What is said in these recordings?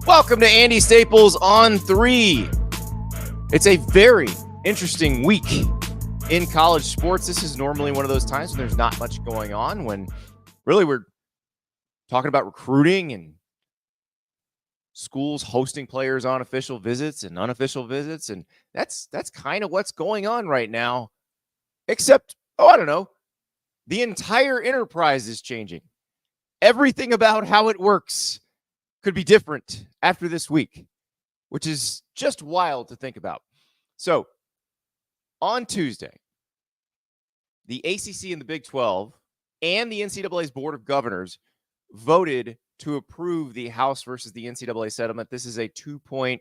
Welcome to Andy Staples on 3. It's a very interesting week in college sports. This is normally one of those times when there's not much going on, when really we're talking about recruiting and schools hosting players on official visits and unofficial visits. And that's kind of what's going on right now. Except, I don't know, the entire enterprise is changing. Everything about how it works could be different after this week, which is just wild to think about. So on Tuesday, the ACC and the Big 12 and the NCAA's Board of Governors voted to approve the House versus the NCAA settlement. This is a $2.7,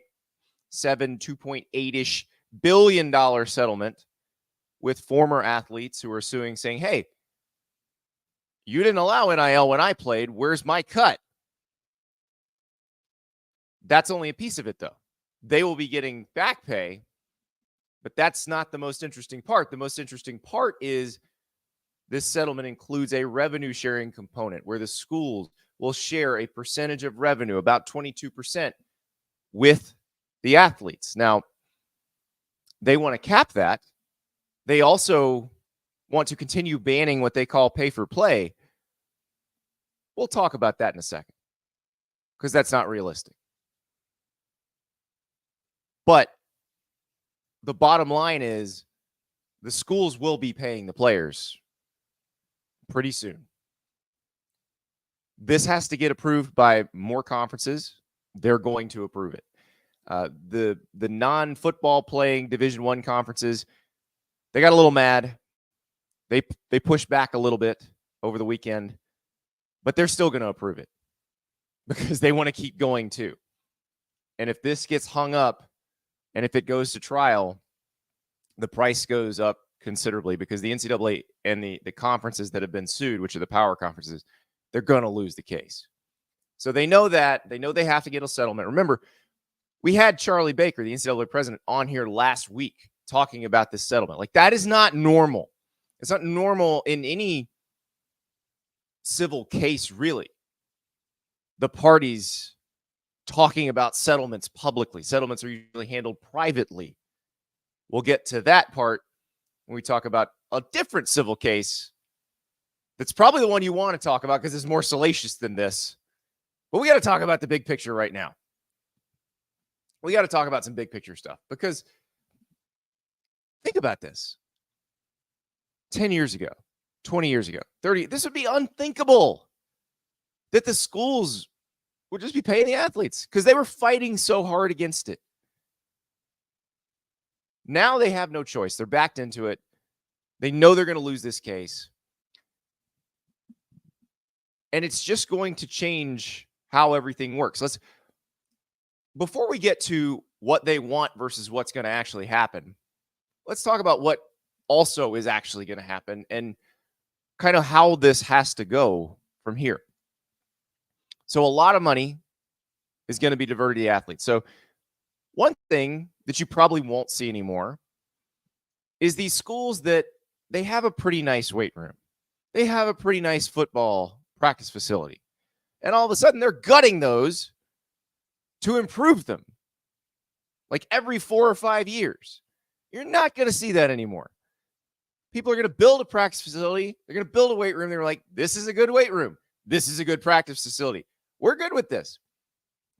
$2.8-ish billion settlement with former athletes who are suing, saying, hey, you didn't allow NIL when I played. Where's my cut? That's only a piece of it, though. They will be getting back pay, but that's not the most interesting part. The most interesting part is this settlement includes a revenue sharing component where the schools will share a percentage of revenue, about 22%, with the athletes. Now, they want to cap that. They also want to continue banning what they call pay for play. We'll talk about that in a second, because that's not realistic. But the bottom line is the schools will be paying the players pretty soon. This has to get approved by more conferences. They're going to approve it. The non-football playing Division I conferences, they got a little mad. They pushed back a little bit over the weekend, but they're still going to approve it because they want to keep going too. And if this gets hung up, and if it goes to trial, the price goes up considerably because the NCAA and the conferences that have been sued, which are the power conferences, they're going to lose the case. So they know that. They know they have to get a settlement. Remember, we had Charlie Baker, the NCAA president, on here last week talking about this settlement. Like, that is not normal. It's not normal in any civil case, really. The parties talking about settlements publicly. Settlements are usually handled privately. We'll get to that part when we talk about a different civil case that's probably the one you want to talk about because it's more salacious than this. But we got to talk about the big picture right now. We got to talk about some big picture stuff because think about this. 10 years ago, 20 years ago, 30, this would be unthinkable that the schools would just be paying the athletes because they were fighting so hard against it. Now they have no choice. They're backed into it. They know they're going to lose this case. And it's just going to change how everything works. Before we get to what they want versus what's going to actually happen, let's talk about what also is actually going to happen and kind of how this has to go from here. So a lot of money is going to be diverted to the athletes. So one thing that you probably won't see anymore is these schools that they have a pretty nice weight room. They have a pretty nice football practice facility. And all of a sudden they're gutting those to improve them. Like every 4 or 5 years. You're not going to see that anymore. People are going to build a practice facility. They're going to build a weight room. They're like, this is a good weight room. This is a good practice facility. We're good with this.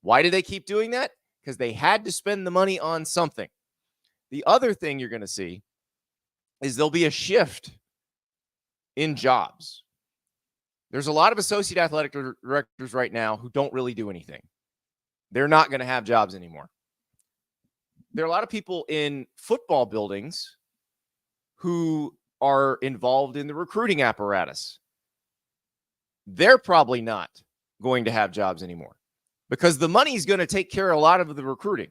Why do they keep doing that? Because they had to spend the money on something. The other thing you're going to see is there'll be a shift in jobs. There's a lot of associate athletic directors right now who don't really do anything. They're not going to have jobs anymore. There are a lot of people in football buildings who are involved in the recruiting apparatus. They're probably not going to have jobs anymore because the money is going to take care of a lot of the recruiting.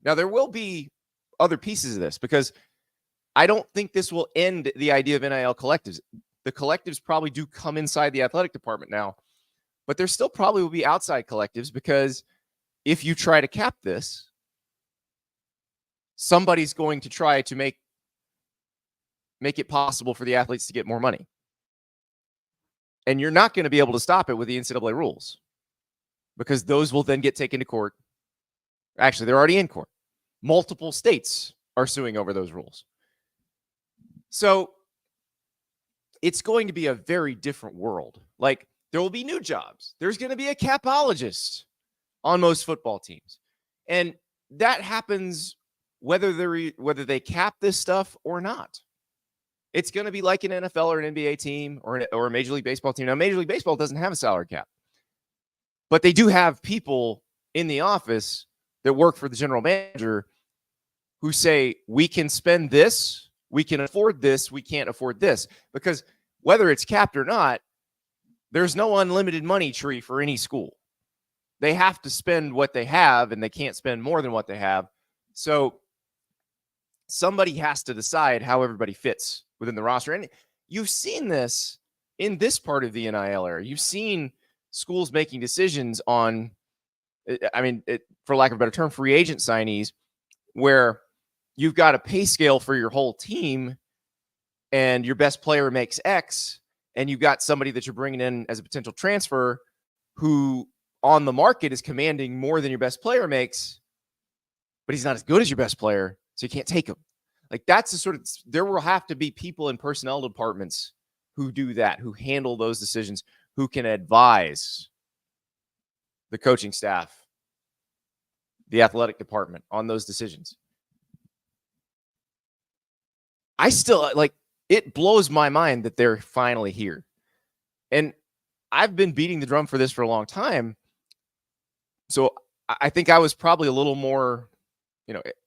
Now, there will be other pieces of this because I don't think this will end the idea of NIL collectives. The collectives probably do come inside the athletic department now, but there still probably will be outside collectives because if you try to cap this, somebody's going to try to make it possible for the athletes to get more money. And you're not going to be able to stop it with the NCAA rules. because those will then get taken to court. Actually, they're already in court. Multiple states are suing over those rules. So it's going to be a very different world. Like, there will be new jobs. There's going to be a capologist on most football teams. And that happens whether they cap this stuff or not. It's going to be like an NFL or an NBA team or a Major League Baseball team. Now, Major League Baseball doesn't have a salary cap, but they do have people in the office that work for the general manager who say, we can spend this, we can afford this, we can't afford this. Because whether it's capped or not, there's no unlimited money tree for any school. They have to spend what they have, and they can't spend more than what they have. So somebody has to decide how everybody fits within the roster. And you've seen this in this part of the NIL era. You've seen schools making decisions on, for lack of a better term, free agent signees, where you've got a pay scale for your whole team and your best player makes X, and you've got somebody that you're bringing in as a potential transfer who on the market is commanding more than your best player makes, but he's not as good as your best player, so you can't take him. Like, that's the sort of, there will have to be people in personnel departments who do that, who handle those decisions, who can advise the coaching staff, the athletic department on those decisions. I still, it blows my mind that they're finally here. And I've been beating the drum for this for a long time. So I think I was probably a little more,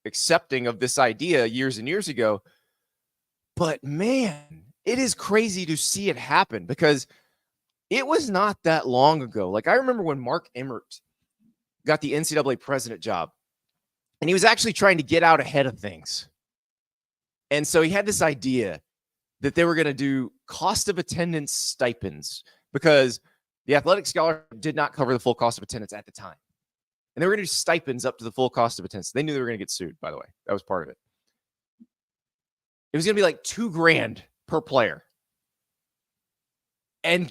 accepting of this idea years and years ago. But man, it is crazy to see it happen, because it was not that long ago. Like, I remember when Mark Emmert got the NCAA president job, and he was actually trying to get out ahead of things. And so he had this idea that they were going to do cost of attendance stipends, because the athletic scholarship did not cover the full cost of attendance at the time. And they were going to do stipends up to the full cost of attendance. They knew they were going to get sued, by the way. That was part of it. It was going to be like $2,000 per player. And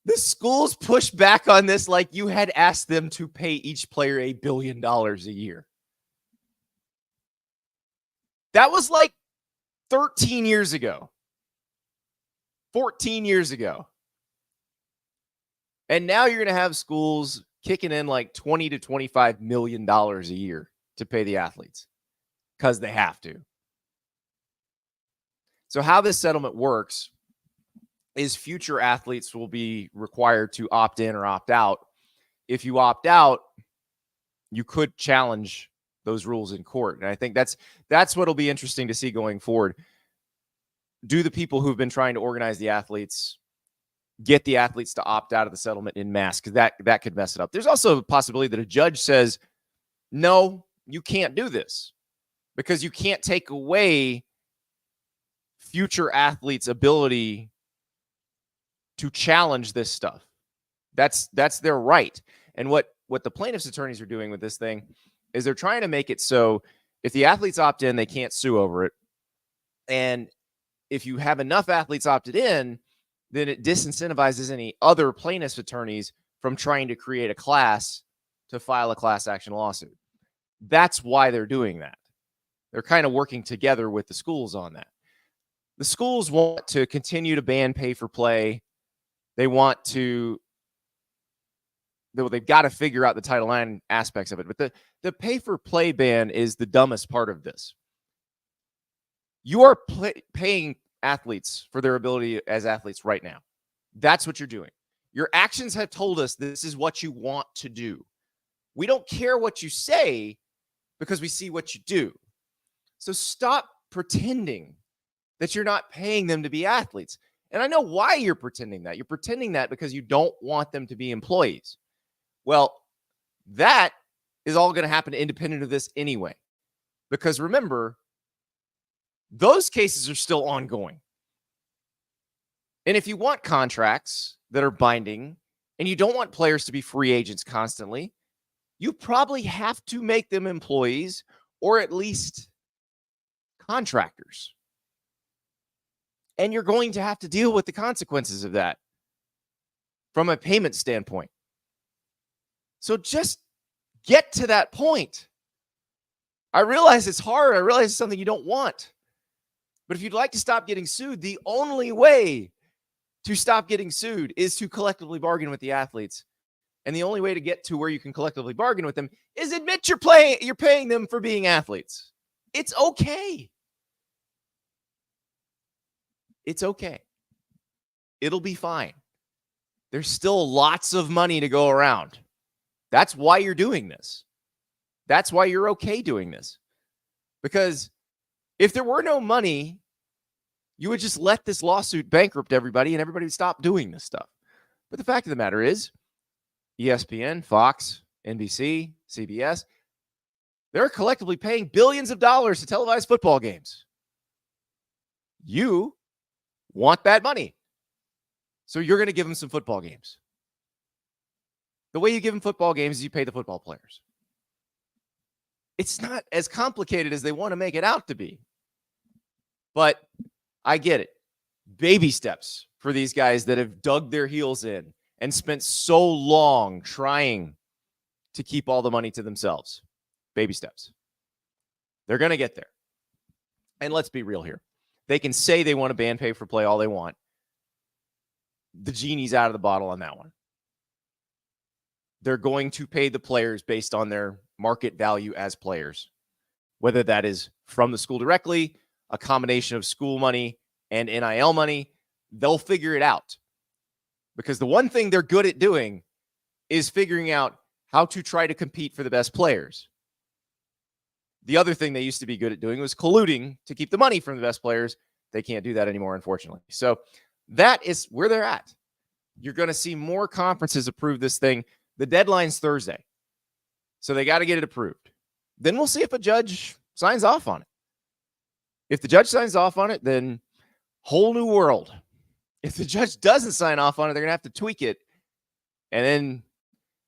the schools pushed back on this like you had asked them to pay each player $1 billion a year. That was like 13 years ago. 14 years ago. And now you're going to have schools kicking in like $20 to $25 million a year to pay the athletes because they have to. So how this settlement works is future athletes will be required to opt in or opt out. If you opt out, you could challenge those rules in court. And I think that's what'll be interesting to see going forward. Do the people who've been trying to organize the athletes get the athletes to opt out of the settlement in mass? Because that could mess it up. There's also a possibility that a judge says, no, you can't do this, because you can't take away future athletes' ability to challenge this stuff. That's their right. And what the plaintiffs' attorneys are doing with this thing is they're trying to make it so if the athletes opt in, they can't sue over it. And if you have enough athletes opted in, then it disincentivizes any other plaintiffs' attorneys from trying to create a class to file a class action lawsuit. That's why they're doing that. They're kind of working together with the schools on that. The schools want to continue to ban pay-for-play. They want to, they've got to figure out the Title IX aspects of it. But the pay-for-play ban is the dumbest part of this. You are paying athletes for their ability as athletes right now. That's what you're doing. Your actions have told us this is what you want to do. We don't care what you say because we see what you do. So stop pretending that you're not paying them to be athletes. And I know why you're pretending that. You're pretending that because you don't want them to be employees. Well, that is all going to happen independent of this anyway. Because remember, those cases are still ongoing. And if you want contracts that are binding and you don't want players to be free agents constantly, you probably have to make them employees or at least contractors. And you're going to have to deal with the consequences of that from a payment standpoint. So just get to that point. I realize it's hard. I realize it's something you don't want. But if you'd like to stop getting sued, the only way to stop getting sued is to collectively bargain with the athletes. And the only way to get to where you can collectively bargain with them is admit you're paying them for being athletes. It's okay. It's okay. It'll be fine. There's still lots of money to go around. That's why you're doing this. That's why you're okay doing this. Because if there were no money, you would just let this lawsuit bankrupt everybody and everybody would stop doing this stuff. But the fact of the matter is, ESPN, Fox, NBC, CBS, they're collectively paying billions of dollars to televise football games. You want that money. So you're going to give them some football games. The way you give them football games is you pay the football players. It's not as complicated as they want to make it out to be. But I get it. Baby steps for these guys that have dug their heels in and spent so long trying to keep all the money to themselves. Baby steps. They're going to get there. And let's be real here. They can say they want to ban pay for play all they want. The genie's out of the bottle on that one. They're going to pay the players based on their market value as players, whether that is from the school directly, a combination of school money and NIL money. They'll figure it out, because the one thing they're good at doing is figuring out how to try to compete for the best players. The other thing they used to be good at doing was colluding to keep the money from the best players. They can't do that anymore, unfortunately. So that is where they're at. You're going to see more conferences approve this thing. The deadline's Thursday. So they got to get it approved. Then we'll see if a judge signs off on it. If the judge signs off on it, then whole new world. If the judge doesn't sign off on it, they're going to have to tweak it. And then,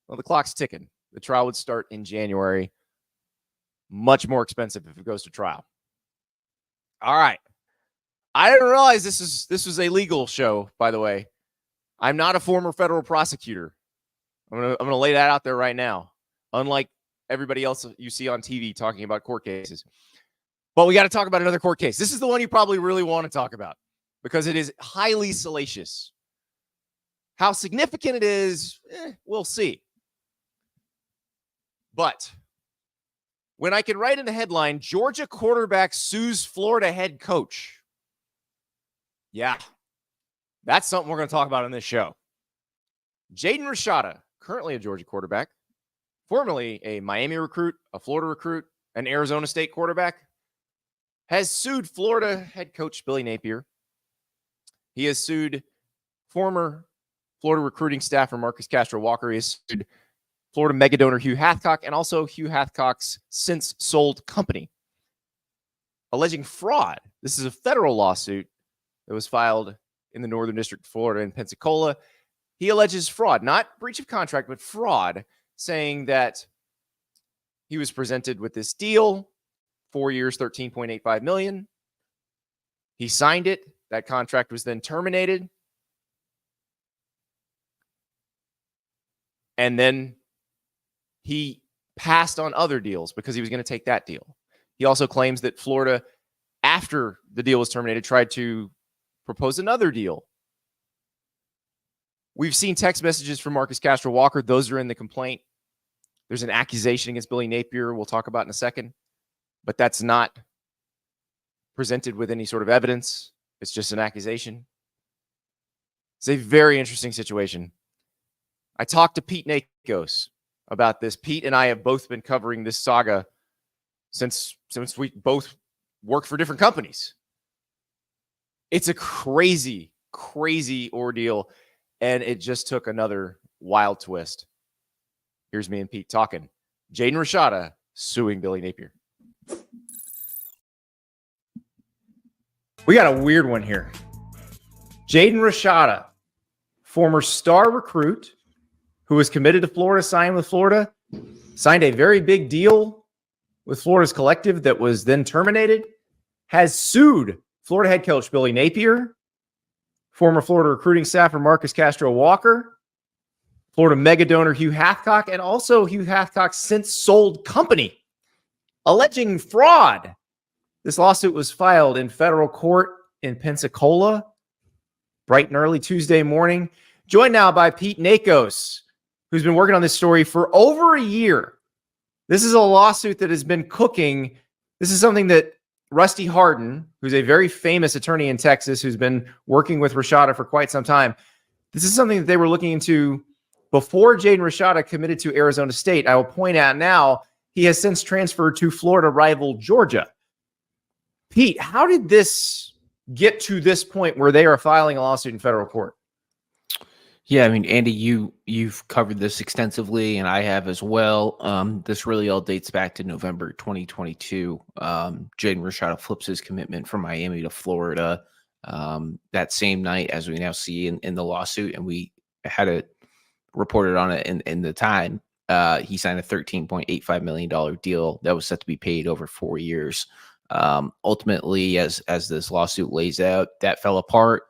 well, the clock's ticking. The trial would start in January. Much more expensive if it goes to trial. All right. I didn't realize this was a legal show, by the way. I'm not a former federal prosecutor. I'm gonna lay that out there right now. Unlike everybody else you see on TV talking about court cases. But we got to talk about another court case. This is the one you probably really want to talk about because it is highly salacious. How significant it is, we'll see. But when I can write in the headline, Georgia quarterback sues Florida head coach. Yeah, that's something we're going to talk about on this show. Jaden Rashada, currently a Georgia quarterback, formerly a Miami recruit, a Florida recruit, an Arizona State quarterback, has sued Florida head coach Billy Napier. He has sued former Florida recruiting staffer Marcus Castro-Walker. He has sued Florida mega donor Hugh Hathcock and also Hugh Hathcock's since sold company, alleging fraud. This is a federal lawsuit that was filed in the Northern District of Florida in Pensacola. He alleges fraud, not breach of contract, but fraud, saying that he was presented with this deal, 4 years, $13.85 million. He signed it. That contract was then terminated. And then he passed on other deals because he was going to take that deal. He also claims that Florida, after the deal was terminated, tried to propose another deal. We've seen text messages from Marcus Castro-Walker. Those are in the complaint. There's an accusation against Billy Napier we'll talk about in a second, but that's not presented with any sort of evidence. It's just an accusation. It's a very interesting situation. I talked to Pete Nakos about this. Pete and I have both been covering this saga since we both work for different companies. It's a crazy, crazy ordeal, and it just took another wild twist. Here's me and Pete talking. Jaden Rashada suing Billy Napier. We got a weird one here. Jaden Rashada, former star recruit who was committed to Florida, signed with Florida, signed a very big deal with Florida's collective that was then terminated, has sued Florida head coach Billy Napier, former Florida recruiting staffer Marcus Castro-Walker, Florida mega donor Hugh Hathcock, and also Hugh Hathcock's since sold company, alleging fraud. This lawsuit was filed in federal court in Pensacola, bright and early Tuesday morning. Joined now by Pete Nakos, who's been working on this story for over a year. This is a lawsuit that has been cooking. This is something that Rusty Hardin, who's a very famous attorney in Texas, who's been working with Rashada for quite some time. This is something that they were looking into before Jaden Rashada committed to Arizona State. I will point out now, he has since transferred to Florida rival Georgia. Pete, how did this get to this point where they are filing a lawsuit in federal court? Yeah, I mean, Andy, you've covered this extensively, and I have as well. This really all dates back to November 2022. Jaden Rashada flips his commitment from Miami to Florida that same night, as we now see in the lawsuit, and we had it reported on it in the time. He signed a $13.85 million deal that was set to be paid over 4 years. Ultimately, as this lawsuit lays out, that fell apart.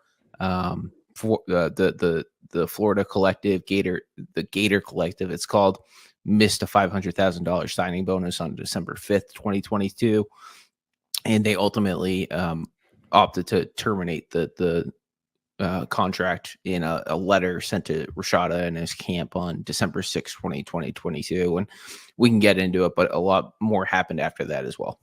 For the Florida collective, the Gator collective, it's called, missed a $500,000 signing bonus on December 5th, 2022. And they ultimately opted to terminate the contract in a letter sent to Rashada and his camp on December 6th, 2022. And we can get into it, but a lot more happened after that as well.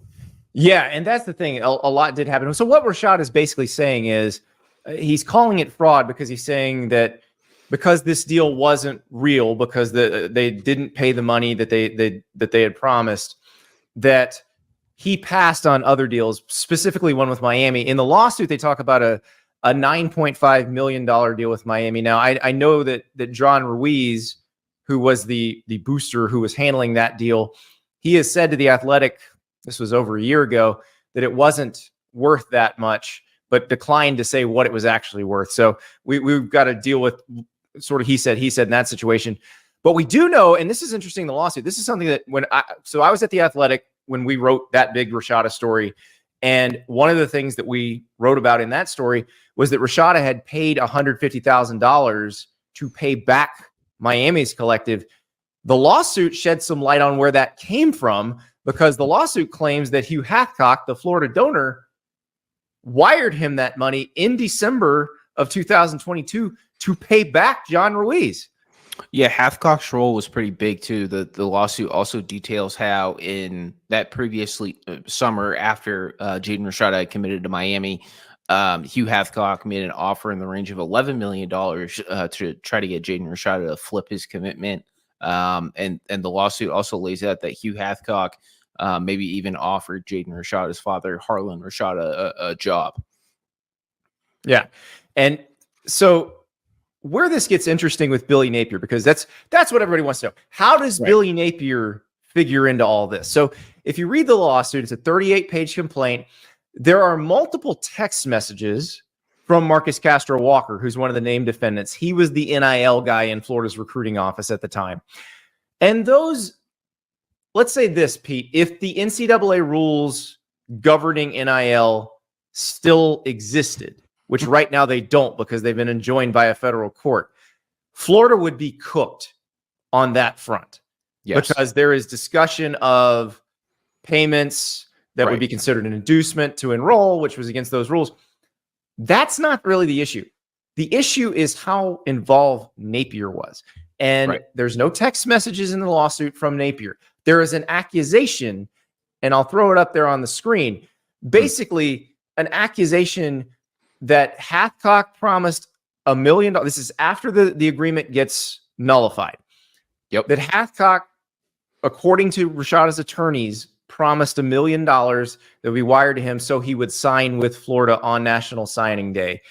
Yeah, and that's the thing. A lot did happen. So what Rashada is basically saying is he's calling it fraud because he's saying that because this deal wasn't real, because they didn't pay the money that they had promised, that he passed on other deals, specifically one with Miami. In the lawsuit, they talk about a $9.5 million deal with Miami. Now, I know that John Ruiz, who was the booster who was handling that deal, he has said to The Athletic, this was over a year ago, that it wasn't worth that much, but declined to say what it was actually worth. So we've got to deal with sort of he said in that situation. But we do know, and this is interesting, the lawsuit, this is something that I was at The Athletic when we wrote that big Rashada story. And one of the things that we wrote about in that story was that Rashada had paid $150,000 to pay back Miami's collective. The lawsuit shed some light on where that came from, because the lawsuit claims that Hugh Hathcock, the Florida donor, wired him that money in December of 2022 to pay back John Ruiz. Yeah, Hathcock's role was pretty big too. The lawsuit also details how in that previously summer after Jaden Rashada had committed to Miami, Hugh Hathcock made an offer in the range of $11 million to try to get Jaden Rashada to flip his commitment. And the lawsuit also lays out that Hugh Hathcock maybe even offered Jaden Rashada's father, Harlan Rashada, a job. Yeah. And so where this gets interesting with Billy Napier, because that's what everybody wants to know. How does Billy Napier figure into all this? So if you read the lawsuit, it's a 38-page complaint. There are multiple text messages from Marcus Castro Walker, who's one of the named defendants. He was the NIL guy in Florida's recruiting office at the time. And those, let's say this, Pete, if the NCAA rules governing NIL still existed, which right now they don't because they've been enjoined by a federal court, Florida would be cooked on that front. Yes. Because there is discussion of payments that would be considered an inducement to enroll, which was against those rules. That's not really the issue. The issue is how involved Napier was. And there's no text messages in the lawsuit from Napier. There is an accusation, and I'll throw it up there on the screen. Basically, an accusation that Hathcock promised $1 million. This is after the agreement gets nullified. That Hathcock, according to Rashada's attorneys, promised $1 million that would be wired to him so he would sign with Florida on National Signing Day.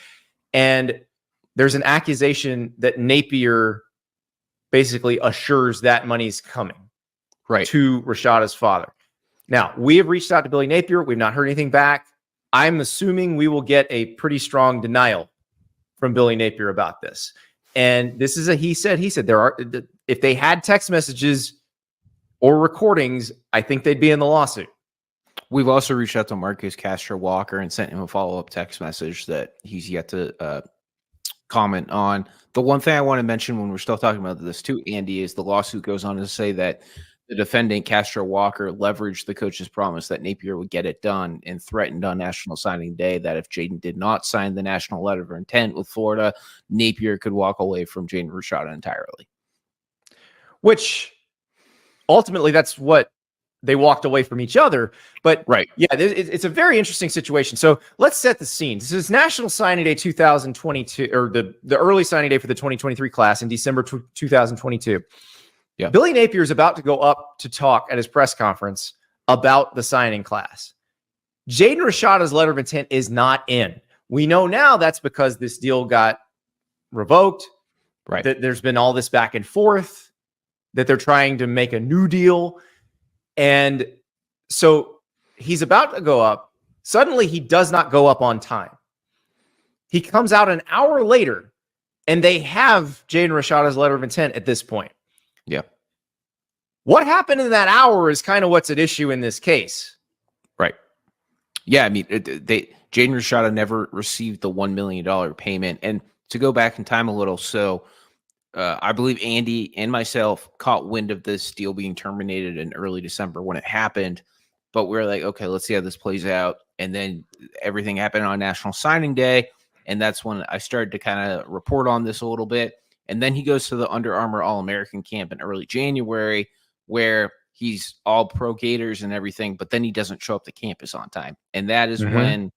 And there's an accusation that Napier basically assures that money's coming to Rashada's father. Now, we have reached out to Billy Napier. We've not heard anything back. I'm assuming we will get a pretty strong denial from Billy Napier about this. And this is a he said. If they had text messages or recordings, I think they'd be in the lawsuit. We've also reached out to Marcus Castro Walker and sent him a follow-up text message that he's yet to comment on. The one thing I want to mention when we're still talking about this too, Andy, is the lawsuit goes on to say that the defendant, Castro Walker, leveraged the coach's promise that Napier would get it done and threatened on National Signing Day that if Jaden did not sign the national letter of intent with Florida, Napier could walk away from Jaden Rashada entirely. Which ultimately that's what they walked away from each other. But right. Yeah, it's a very interesting situation. So let's set the scene. This is National Signing Day 2022, or the early signing day for the 2023 class in December 2022. Yeah. Billy Napier is about to go up to talk at his press conference about the signing class. Jaden Rashada's letter of intent is not in. We know now that's because this deal got revoked. Right. That there's been all this back and forth, that they're trying to make a new deal. And so he's about to go up. Suddenly he does not go up on time. He comes out an hour later and they have Jaden Rashada's letter of intent at this point. Yeah. What happened in that hour is kind of what's at issue in this case. Right. Yeah. I mean, Jaden Rashada never received the $1 million payment. And to go back in time a little, so I believe Andy and myself caught wind of this deal being terminated in early December when it happened. But we're like, okay, let's see how this plays out. And then everything happened on National Signing Day. And that's when I started to kind of report on this a little bit. And then he goes to the Under Armour All-American camp in early January, where he's all pro Gators and everything, but then he doesn't show up to campus on time. And that is when,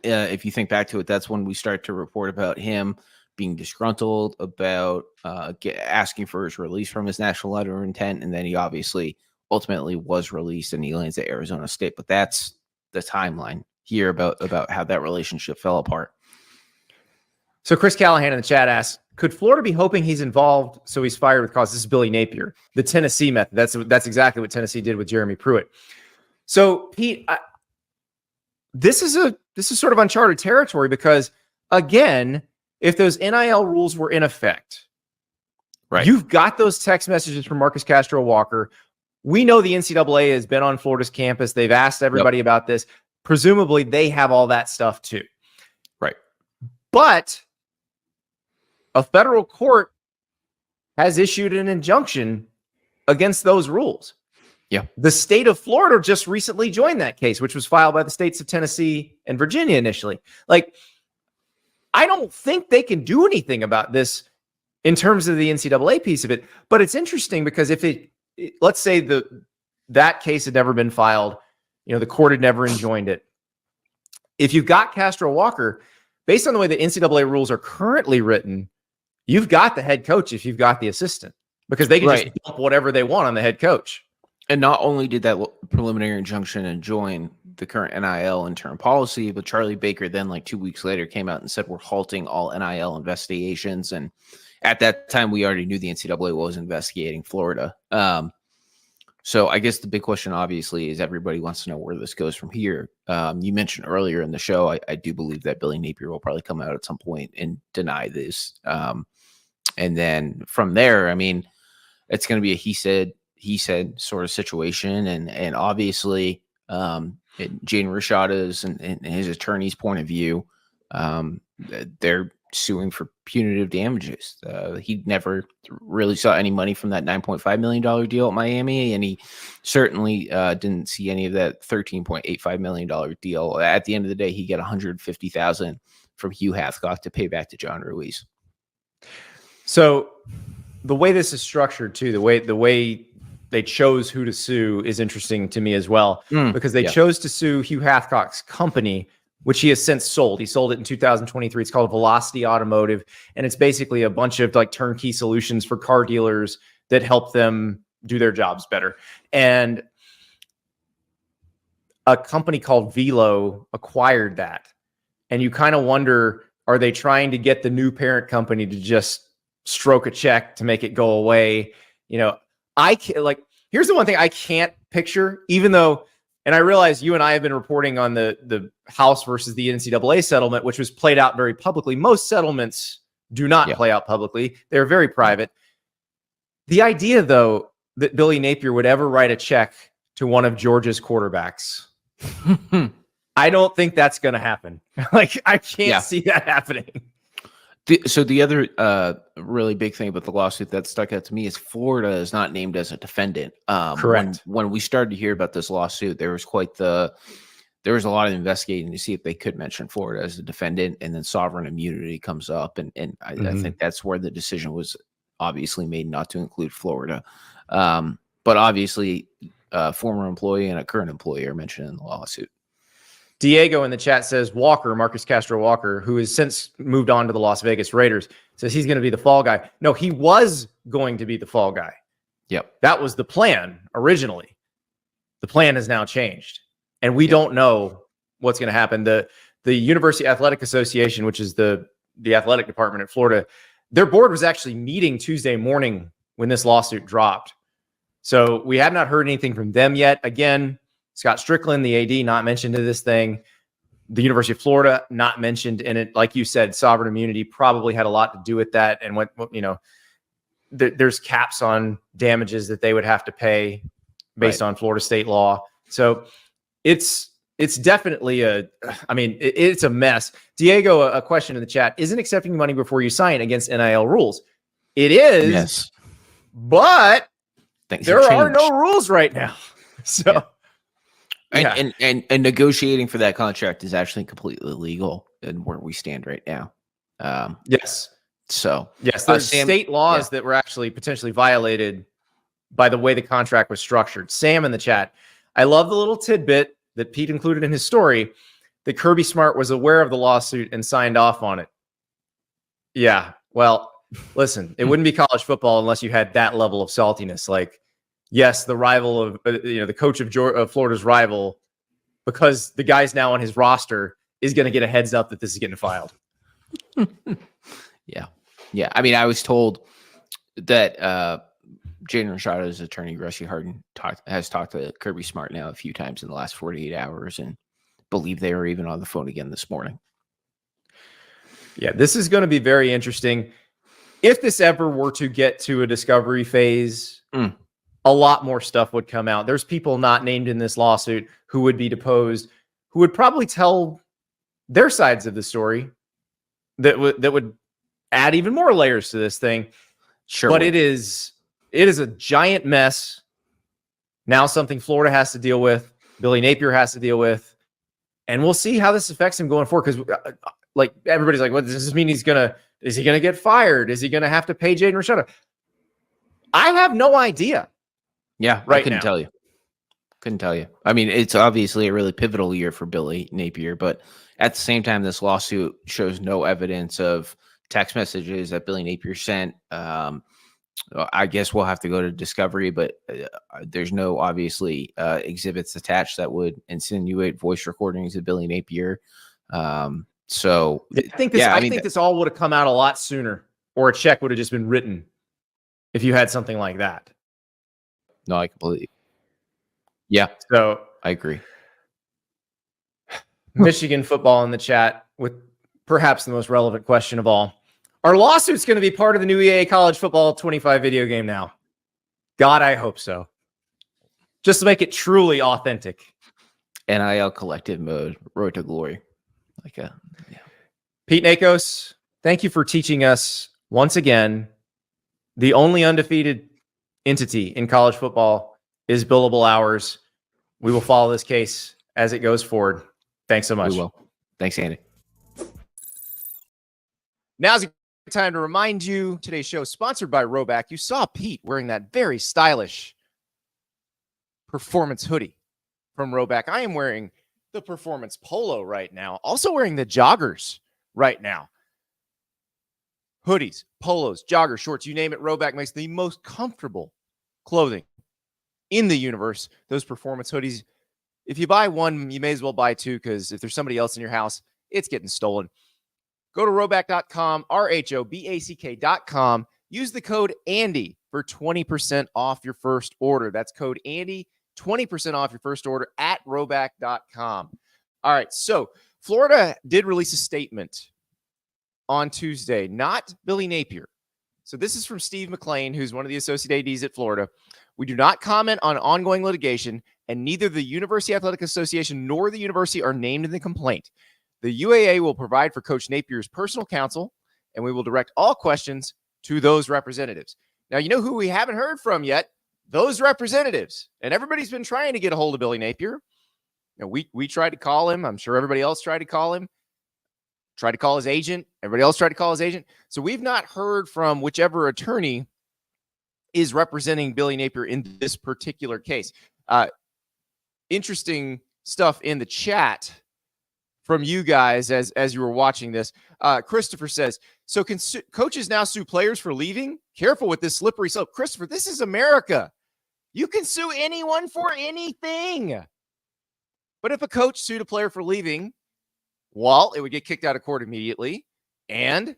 if you think back to it, that's when we start to report about him being disgruntled, about asking for his release from his national letter of intent. And then he obviously ultimately was released and he lands at Arizona State. But that's the timeline here about how that relationship fell apart. So Chris Callahan in the chat asks, could Florida be hoping he's involved so he's fired with cause? This is Billy Napier, the Tennessee method. That's exactly what Tennessee did with Jeremy Pruitt. So Pete, this is sort of uncharted territory because, again, if those NIL rules were in effect, right, you've got those text messages from Marcus Castro Walker. We know the NCAA has been on Florida's campus. They've asked everybody about this. Presumably, they have all that stuff too. Right. But a federal court has issued an injunction against those rules. Yeah. The state of Florida just recently joined that case, which was filed by the states of Tennessee and Virginia initially. Like, I don't think they can do anything about this in terms of the NCAA piece of it. But it's interesting because if let's say that case had never been filed, the court had never enjoined it. If you've got Castro Walker, based on the way the NCAA rules are currently written, you've got the head coach if you've got the assistant, because they can just dump whatever they want on the head coach. And not only did that preliminary injunction enjoin the current NIL interim policy, but Charlie Baker then, like 2 weeks later, came out and said, we're halting all NIL investigations. And at that time, we already knew the NCAA was investigating Florida. So I guess the big question, obviously, is everybody wants to know where this goes from here. You mentioned earlier in the show, I do believe that Billy Napier will probably come out at some point and deny this. And then from there, I mean, it's going to be a he said sort of situation. And obviously, Jaden Rashada's and his attorney's point of view, they're suing for punitive damages. He never really saw any money from that $9.5 million deal at Miami, and he certainly didn't see any of that $13.85 million deal. At the end of the day, he got $150,000 from Hugh Hathcock to pay back to John Ruiz. So the way this is structured too, the way they chose who to sue is interesting to me as well, because they chose to sue Hugh Hathcock's company, which he has since sold. He sold it in 2023. It's called Velocity Automotive, and it's basically a bunch of like turnkey solutions for car dealers that help them do their jobs better. And a company called Velo acquired that. And you kind of wonder, are they trying to get the new parent company to just stroke a check to make it go away? Here's the one thing I can't picture, even though, and I realize you and I have been reporting on the House versus the NCAA settlement, which was played out very publicly. Most settlements do not play out publicly. They're very private. The idea, though, that Billy Napier would ever write a check to one of Georgia's quarterbacks, I don't think that's going to happen. I can't see that happening. The other really big thing about the lawsuit that stuck out to me is Florida is not named as a defendant. Correct. When we started to hear about this lawsuit, there was a lot of investigating to see if they could mention Florida as a defendant, and then sovereign immunity comes up, and I think that's where the decision was obviously made not to include Florida. But obviously, a former employee and a current employee are mentioned in the lawsuit. Diego in the chat says Marcus Castro Walker, who has since moved on to the Las Vegas Raiders, says he's going to be the fall guy. No, he was going to be the fall guy. Yep. That was the plan originally. The plan has now changed, and we don't know what's going to happen. The University Athletic Association, which is the athletic department at Florida, their board was actually meeting Tuesday morning when this lawsuit dropped. So we have not heard anything from them yet. Again, Scott Strickland, the AD, not mentioned in this thing. The University of Florida, not mentioned in it. Like you said, sovereign immunity probably had a lot to do with that. And there's caps on damages that they would have to pay based on Florida state law. So it's definitely it's a mess. Diego, a question in the chat: isn't accepting money before you sign against NIL rules? It is, yes, but there are no rules right now. So. Yeah. And negotiating for that contract is actually completely legal in where we stand right now. Yes. So yes, there's state laws that were actually potentially violated by the way the contract was structured. Sam in the chat, I love the little tidbit that Pete included in his story that Kirby Smart was aware of the lawsuit and signed off on it. Yeah. Well, listen, it wouldn't be college football unless you had that level of saltiness. Like, yes, the rival of the coach of Florida's rival, because the guy's now on his roster, is going to get a heads up that this is getting filed. Yeah. I mean, I was told that Jaden Rashada's attorney, Rusty Harden, has talked to Kirby Smart now a few times in the last 48 hours, and believe they were even on the phone again this morning. Yeah, this is going to be very interesting. If this ever were to get to a discovery phase, a lot more stuff would come out. There's people not named in this lawsuit who would be deposed, who would probably tell their sides of the story that would add even more layers to this thing. Sure. But it is a giant mess. Now something Florida has to deal with, Billy Napier has to deal with, and we'll see how this affects him going forward. Because everybody's like, what does this mean? Is he gonna get fired? Is he gonna have to pay Jaden Rashada? I have no idea. Yeah, I couldn't tell you. Couldn't tell you. I mean, it's obviously a really pivotal year for Billy Napier, but at the same time, this lawsuit shows no evidence of text messages that Billy Napier sent. I guess we'll have to go to discovery, but there's no obviously exhibits attached that would insinuate voice recordings of Billy Napier. So I think this all would have come out a lot sooner, or a check would have just been written if you had something like that. No, I completely. Yeah. So I agree. Michigan football in the chat with perhaps the most relevant question of all. Are lawsuits going to be part of the new EA College Football 25 video game now? God, I hope so. Just to make it truly authentic. NIL collective mode, road to glory. Pete Nakos, thank you for teaching us once again the only undefeated entity in college football is billable hours. We will follow this case as it goes forward. Thanks so much. We will. Thanks, Andy. Now's a good time to remind you, today's show is sponsored by Roback. You saw Pete wearing that very stylish performance hoodie from Roback. I am wearing the performance polo right now. Also wearing the joggers right now. Hoodies, polos, jogger shorts, you name it, Roback makes the most comfortable clothing in the universe. Those performance hoodies, if you buy one, you may as well buy two, because if there's somebody else in your house, it's getting stolen. Go to roback.com, RHOBACK.com. Use the code Andy for 20% off your first order. That's code Andy, 20% off your first order at roback.com. All right, so Florida did release a statement on Tuesday, not Billy Napier. So this is from Steve McLean, who's one of the associate ADs at Florida. We do not comment on ongoing litigation, and neither the University Athletic Association nor the university are named in the complaint. The UAA will provide for Coach Napier's personal counsel and we will direct all questions to those representatives. Now, you know who we haven't heard from yet? Those representatives. And everybody's been trying to get a hold of Billy Napier. You know, we tried to call him. I'm sure everybody else tried to call him. Tried to call his agent. Everybody else tried to call his agent. So we've not heard from whichever attorney is representing Billy Napier in this particular case. Interesting stuff in the chat from you guys as you were watching this. Christopher says, so can coaches now sue players for leaving? Careful with this slippery slope. Christopher, this is America. You can sue anyone for anything. But if a coach sued a player for leaving, well, it would get kicked out of court immediately, and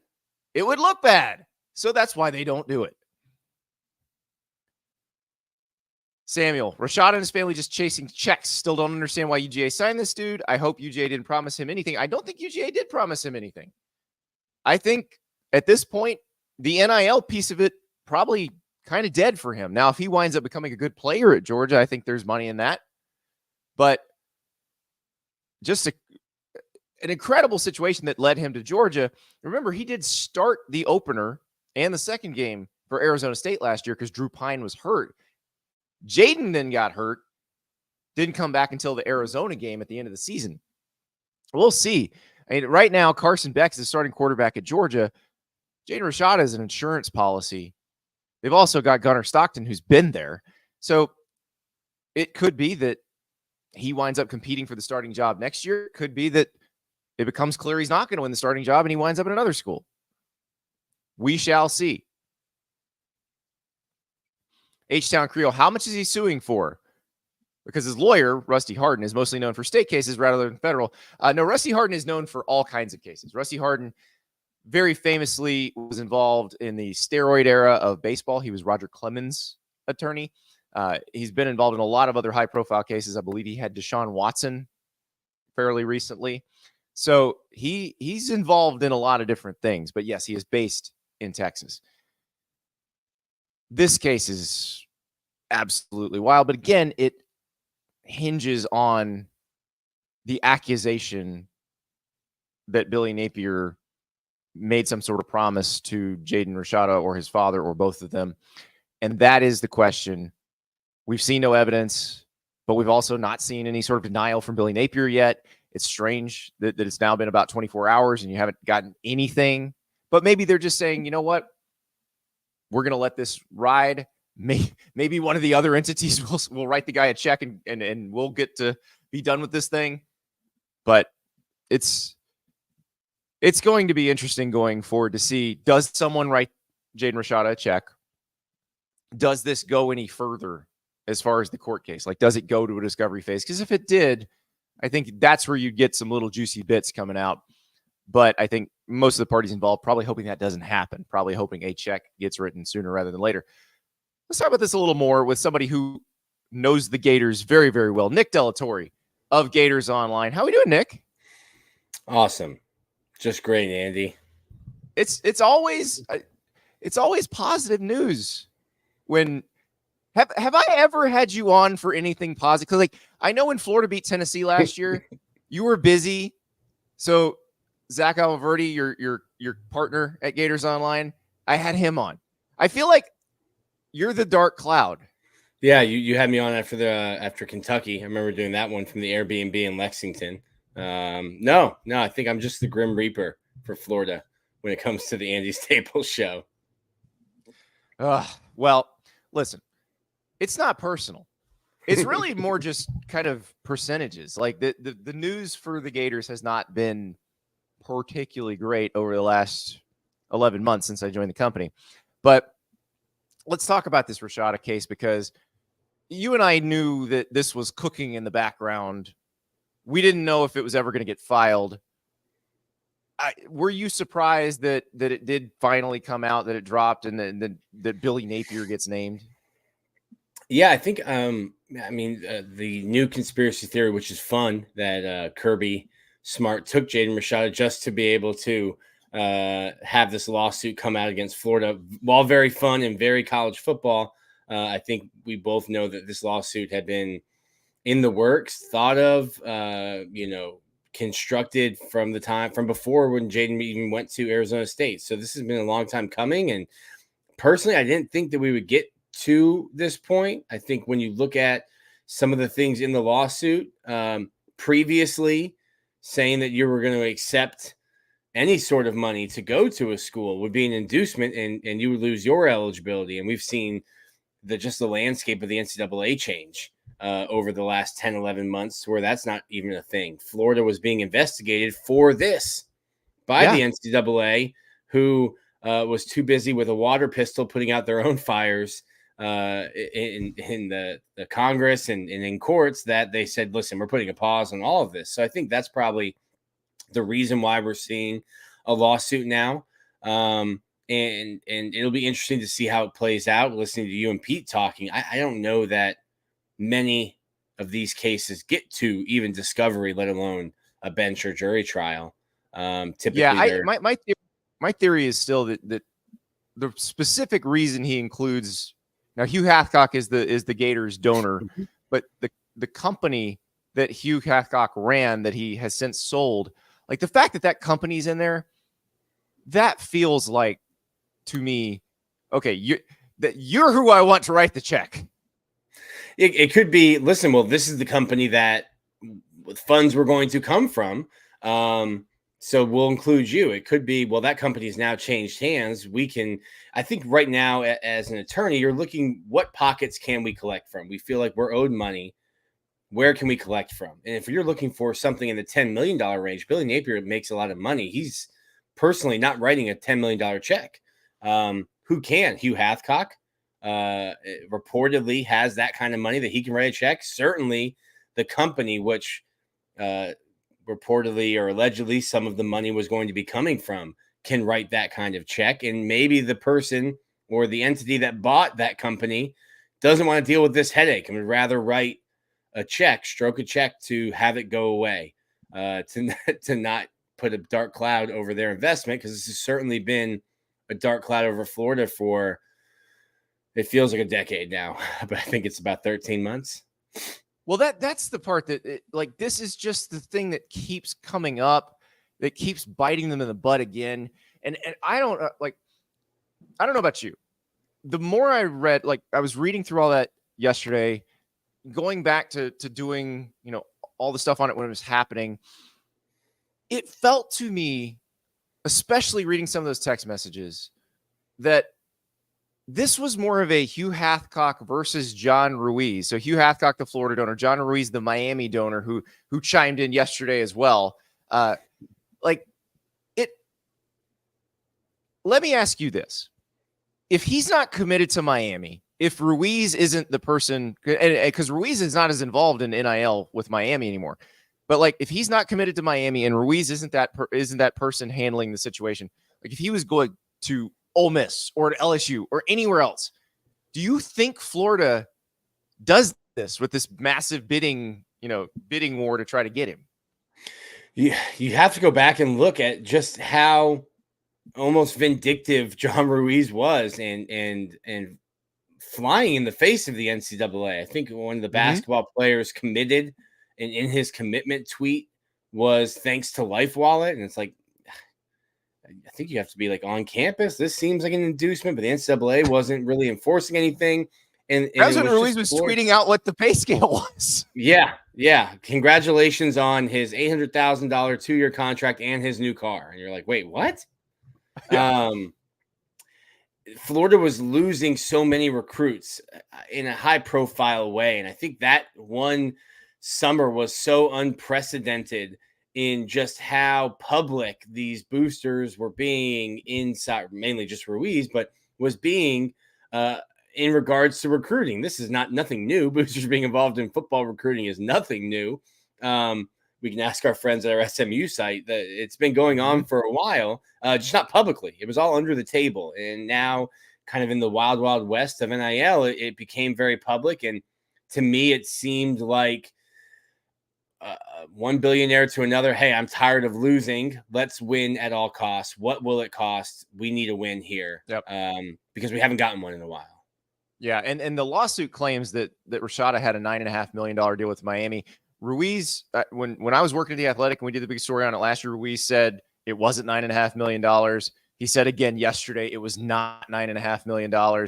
it would look bad. So that's why they don't do it. Samuel, Rashada and his family just chasing checks. Still don't understand why UGA signed this dude. I hope UGA didn't promise him anything. I don't think UGA did promise him anything. I think at this point, the NIL piece of it probably kind of dead for him. Now, if he winds up becoming a good player at Georgia, I think there's money in that. But just an incredible situation that led him to Georgia. Remember, he did start the opener and the second game for Arizona State last year because Drew Pine was hurt. Jaden then got hurt, didn't come back until the Arizona game at the end of the season. We'll see. I mean, right now, Carson Beck is the starting quarterback at Georgia. Jaden Rashada is an insurance policy. They've also got Gunnar Stockton, who's been there. So it could be that he winds up competing for the starting job next year. It could be that it becomes clear he's not going to win the starting job and he winds up in another school. We shall see. H-Town Creole, how much is he suing for? Because his lawyer, Rusty Harden, is mostly known for state cases rather than federal. No, Rusty Harden is known for all kinds of cases. Rusty Harden very famously was involved in the steroid era of baseball. He was Roger Clemens' attorney. He's been involved in a lot of other high-profile cases. I believe he had Deshaun Watson fairly recently. So he's involved in a lot of different things. But yes, he is based in Texas. This case is absolutely wild. But again, it hinges on the accusation that Billy Napier made some sort of promise to Jaden Rashada or his father or both of them. And that is the question. We've seen no evidence, but we've also not seen any sort of denial from Billy Napier yet. It's strange that it's now been about 24 hours and you haven't gotten anything. But maybe they're just saying, you know what? We're going to let this ride. Maybe one of the other entities will write the guy a check and we'll get to be done with this thing. But it's going to be interesting going forward to see, does someone write Jaden Rashada a check? Does this go any further as far as the court case? Like, does it go to a discovery phase? Because if it did, I think that's where you get some little juicy bits coming out. But I think most of the parties involved probably hoping that doesn't happen, probably hoping a check gets written sooner rather than later. Let's talk about this a little more with somebody who knows the Gators very, very well. Nick Delatorre of Gators Online. How are we doing, Nick? Awesome. Just great, Andy. It's always positive news when have I ever had you on for anything positive? Because, like, I know when Florida beat Tennessee last year, you were busy. So Zach Alverdi, your partner at Gators Online, I had him on. I feel like you're the dark cloud. Yeah, you had me on after Kentucky. I remember doing that one from the Airbnb in Lexington. No, I think I'm just the Grim Reaper for Florida when it comes to the Andy Staples show. Well, listen, it's not personal. It's really more just kind of percentages. Like the news for the Gators has not been particularly great over the last 11 months since I joined the company. But let's talk about this Rashada case, because you and I knew that this was cooking in the background. We didn't know if it was ever going to get filed. Were you surprised that it did finally come out, that it dropped, and that Billy Napier gets named? Yeah, I think, the new conspiracy theory, which is fun, that Kirby Smart took Jaden Rashada just to be able to have this lawsuit come out against Florida. While very fun and very college football, I think we both know that this lawsuit had been in the works, thought of, constructed from before when Jaden even went to Arizona State. So this has been a long time coming. And personally, I didn't think that we would get to this point. I think when you look at some of the things in the lawsuit, previously saying that you were going to accept any sort of money to go to a school would be an inducement, and you would lose your eligibility. And we've seen the landscape of the NCAA change over the last 10, 11 months, where that's not even a thing. Florida was being investigated for this by the NCAA, who was too busy with a water pistol putting out their own fires in the Congress and in courts, that they said, listen, we're putting a pause on all of this. So I think that's probably the reason why we're seeing a lawsuit now. And it'll be interesting to see how it plays out. Listening to you and Pete talking, I don't know that many of these cases get to even discovery, let alone a bench or jury trial. Typically, my theory is still that the specific reason he includes, now Hugh Hathcock is the Gators donor, but the company that Hugh Hathcock ran that he has since sold, like the fact that company's in there, that feels like to me, okay, you're who I want to write the check. It could be, listen, well, this is the company that funds were going to come from. So we'll include you. It could be, well, that company's now changed hands. I think right now as an attorney, you're looking, what pockets can we collect from? We feel like we're owed money. Where can we collect from? And if you're looking for something in the $10 million range, Billy Napier makes a lot of money. He's personally not writing a $10 million check. Who can? Hugh Hathcock reportedly has that kind of money that he can write a check. Certainly the company, which reportedly or allegedly some of the money was going to be coming from, can write that kind of check. And maybe the person or the entity that bought that company doesn't want to deal with this headache and would rather write a check, stroke a check to have it go away, to not put a dark cloud over their investment, because this has certainly been a dark cloud over Florida for, it feels like a decade now, but I think it's about 13 months. Well, that's the part that this is just the thing that keeps coming up, that keeps biting them in the butt again. And I don't I don't know about you. The more I read, I was reading through all that yesterday, going back to doing, all the stuff on it when it was happening, it felt to me, especially reading some of those text messages, that this was more of a Hugh Hathcock versus John Ruiz. So Hugh Hathcock, the Florida donor, John Ruiz, the Miami donor, who chimed in yesterday as well. Let me ask you this. If he's not committed to Miami, if Ruiz isn't the person, because Ruiz is not as involved in NIL with Miami anymore, but if he's not committed to Miami and Ruiz isn't that person handling the situation, if he was going to Ole Miss or to LSU or anywhere else, do you think Florida does this with this massive bidding war to try to get him? You have to go back and look at just how almost vindictive John Ruiz was and flying in the face of the NCAA. I think one of the basketball players committed, and in his commitment tweet was thanks to Life Wallet. And it's like, I think you have to be on campus. This seems like an inducement, but the NCAA wasn't really enforcing anything. And President Ruiz was tweeting out what the pay scale was. Yeah. Congratulations on his $800,000 2-year contract and his new car. And you're like, wait, what? Florida was losing so many recruits in a high-profile way, and I think that one summer was so unprecedented in just how public these boosters were being inside, mainly just Ruiz, but was being in regards to recruiting. This is nothing new. Boosters being involved in football recruiting is nothing new. We can ask our friends at our SMU site that it's been going on for a while, just not publicly. It was all under the table. And now kind of in the wild, wild west of NIL, it became very public. And to me, it seemed like one billionaire to another, hey, I'm tired of losing. Let's win at all costs. What will it cost? We need a win here. Yep. Because we haven't gotten one in a while. Yeah, and the lawsuit claims that Rashada had a $9.5 million deal with Miami. Ruiz, when I was working at The Athletic and we did the big story on it last year, Ruiz said it wasn't $9.5 million. He said again yesterday it was not $9.5 million.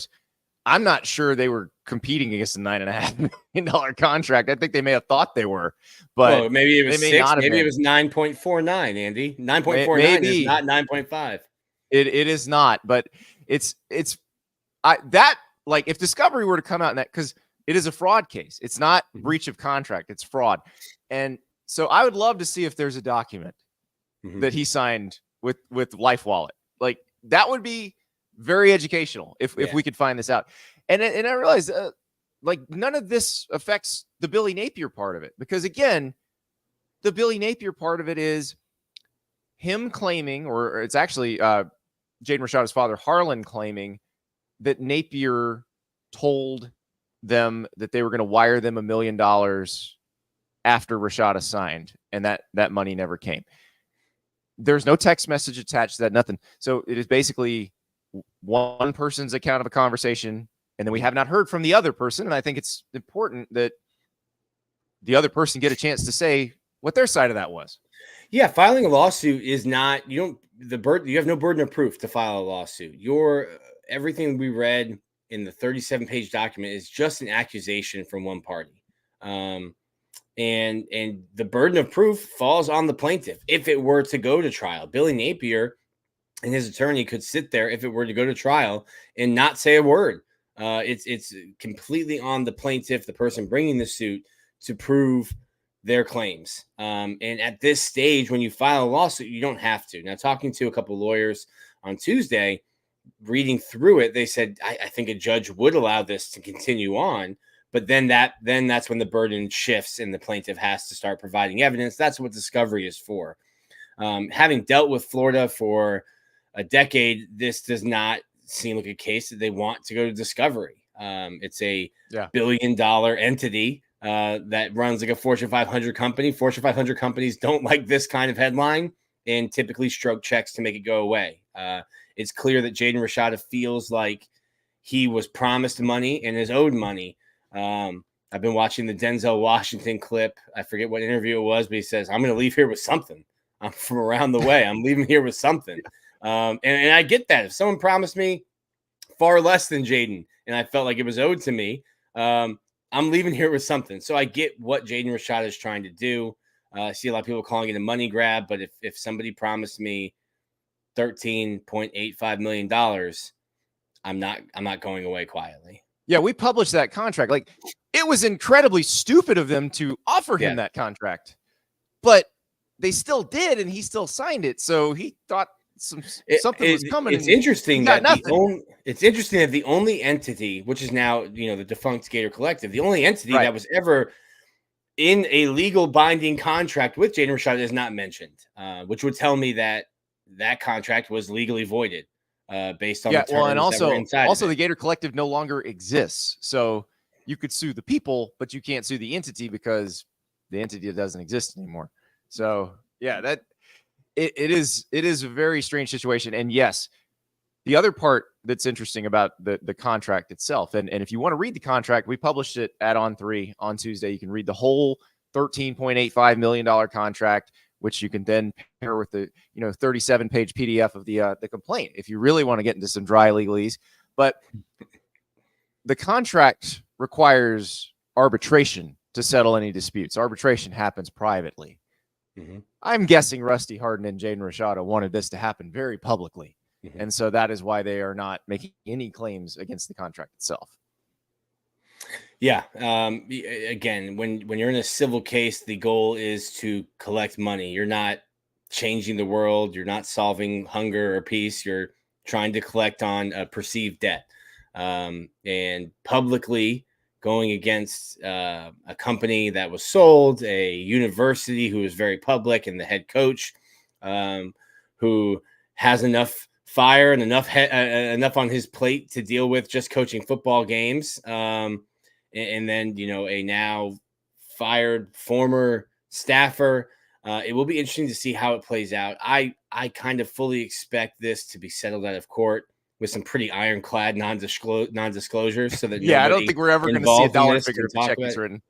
I'm not sure they were competing against a $9.5 million contract. I think they may have thought they were, but well, maybe it was they may 6. not have Maybe been. it was 9.49. Andy, 9.49 is not 9.5. It is not, but it's that, like, if Discovery were to come out in that, because it is a fraud case, it's not breach of contract, it's fraud, and so I would love to see if there's a document that he signed with Life Wallet. Like, that would be very educational if we could find this out. And I realize like none of this affects the Billy Napier part of it, because again, the Billy Napier part of it is him claiming, or it's actually Jaden Rashada's father, Harlan, claiming that Napier told them that they were going to wire them $1 million after Rashada signed, and that money never came. There's no text message attached to that, nothing. So it is basically one person's account of a conversation, and then we have not heard from the other person. And I think it's important that the other person get a chance to say what their side of that was. Yeah, filing a lawsuit is not, you have no burden of proof to file a lawsuit. Everything we read in the 37-page document is just an accusation from one party. And the burden of proof falls on the plaintiff if it were to go to trial. Billy Napier and his attorney could sit there if it were to go to trial and not say a word. It's completely on the plaintiff, the person bringing the suit, to prove their claims. And at this stage, when you file a lawsuit, you don't have to. Now, talking to a couple of lawyers on Tuesday, reading through it, they said, I think a judge would allow this to continue on. But then that's when the burden shifts and the plaintiff has to start providing evidence. That's what discovery is for. Having dealt with Florida for a decade, this does not seem like a case that they want to go to discovery. It's a $1 billion entity that runs like a Fortune 500 company. Fortune 500 companies don't like this kind of headline and typically stroke checks to make it go away. It's clear that Jaden Rashada feels like he was promised money and is owed money. I've been watching the Denzel Washington clip. I forget what interview it was, but he says, I'm going to leave here with something. I'm from around the way. I'm leaving here with something. And I get that. If someone promised me far less than Jaden and I felt like it was owed to me, I'm leaving here with something. So I get what Jaden Rashada is trying to do. I see a lot of people calling it a money grab, but if somebody promised me $13.85 million, I'm not going away quietly. Yeah, we published that contract. Like, it was incredibly stupid of them to offer him that contract, but they still did, and he still signed it. So he thought something was coming. It's interesting that the only entity, which is now the defunct Gator Collective, the only entity that was ever in a legal binding contract with Jaden Rashada is not mentioned, which would tell me that contract was legally voided. Based on the terms and that were inside also of it. the Gator Collective no longer exists, so you could sue the people, but you can't sue the entity because the entity doesn't exist anymore. So that it is a very strange situation. And yes, the other part that's interesting about the contract itself, and if you want to read the contract, we published it at On3 on Tuesday. You can read the whole $13.85 million contract, which you can then pair with the 37-page PDF of the complaint if you really want to get into some dry legalese. But the contract requires arbitration to settle any disputes. Arbitration happens privately. Mm-hmm. I'm guessing Rusty Hardin and Jaden Rashada wanted this to happen very publicly. Mm-hmm. And so that is why they are not making any claims against the contract itself. Yeah. Again, when you're in a civil case, the goal is to collect money. You're not changing the world. You're not solving hunger or peace. You're trying to collect on a perceived debt. And publicly going against a company that was sold, a university who is very public, and the head coach who has enough fire and enough on his plate to deal with just coaching football games. And then, a now fired former staffer. It will be interesting to see how it plays out. I kind of fully expect this to be settled out of court with some pretty ironclad non-disclosures so that I don't think we're ever going to see a dollar figure if the check is written.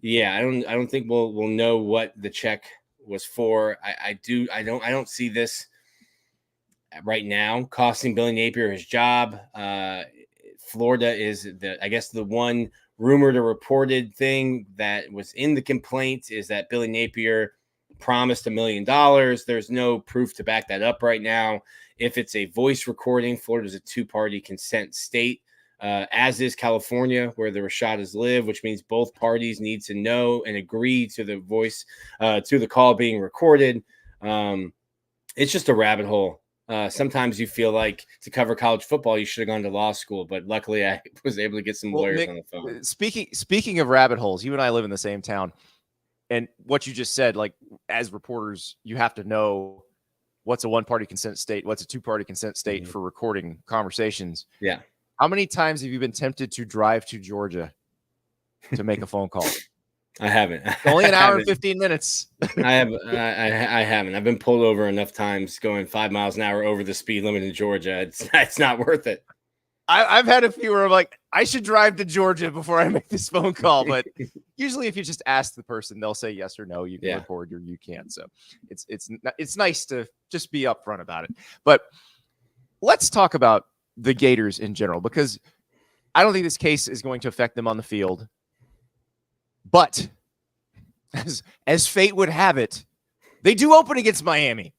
Yeah, I don't think we'll know what the check was for. I don't see this right now costing Billy Napier his job. Florida is the one rumored or reported thing that was in the complaint is that Billy Napier promised $1 million. There's no proof to back that up right now. If it's a voice recording, Florida is a 2-party consent state, as is California, where the Rashadas live, which means both parties need to know and agree to the voice, to the call being recorded. It's just a rabbit hole. Sometimes you feel like to cover college football, you should have gone to law school, but luckily I was able to get some lawyers Nick, on the phone. Speaking of rabbit holes, you and I live in the same town, and what you just said, like as reporters, you have to know what's a 1-party consent state, what's a 2-party consent state for recording conversations. Yeah. How many times have you been tempted to drive to Georgia to make a phone call? I haven't. It's only an hour and 15 minutes. I haven't. I've been pulled over enough times going 5 miles an hour over the speed limit in Georgia. It's not worth it. I've had a few where I'm like, I should drive to Georgia before I make this phone call. But usually if you just ask the person, they'll say yes or no. You can record or you can't. So it's nice to just be upfront about it. But let's talk about the Gators in general, because I don't think this case is going to affect them on the field. But as fate would have it, they do open against Miami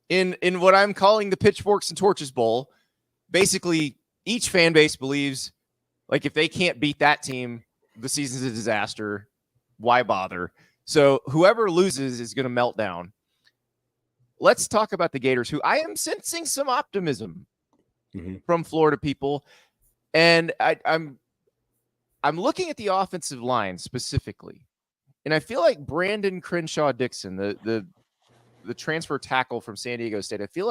in what I'm calling the Pitchforks and Torches Bowl. Basically, each fan base believes, like, if they can't beat that team, the season's a disaster. Why bother? So whoever loses is going to melt down. Let's talk about the Gators, who I am sensing some optimism from Florida people. And I'm looking at the offensive line specifically, and I feel like Brandon Crenshaw-Dixon, the transfer tackle from San Diego State, I feel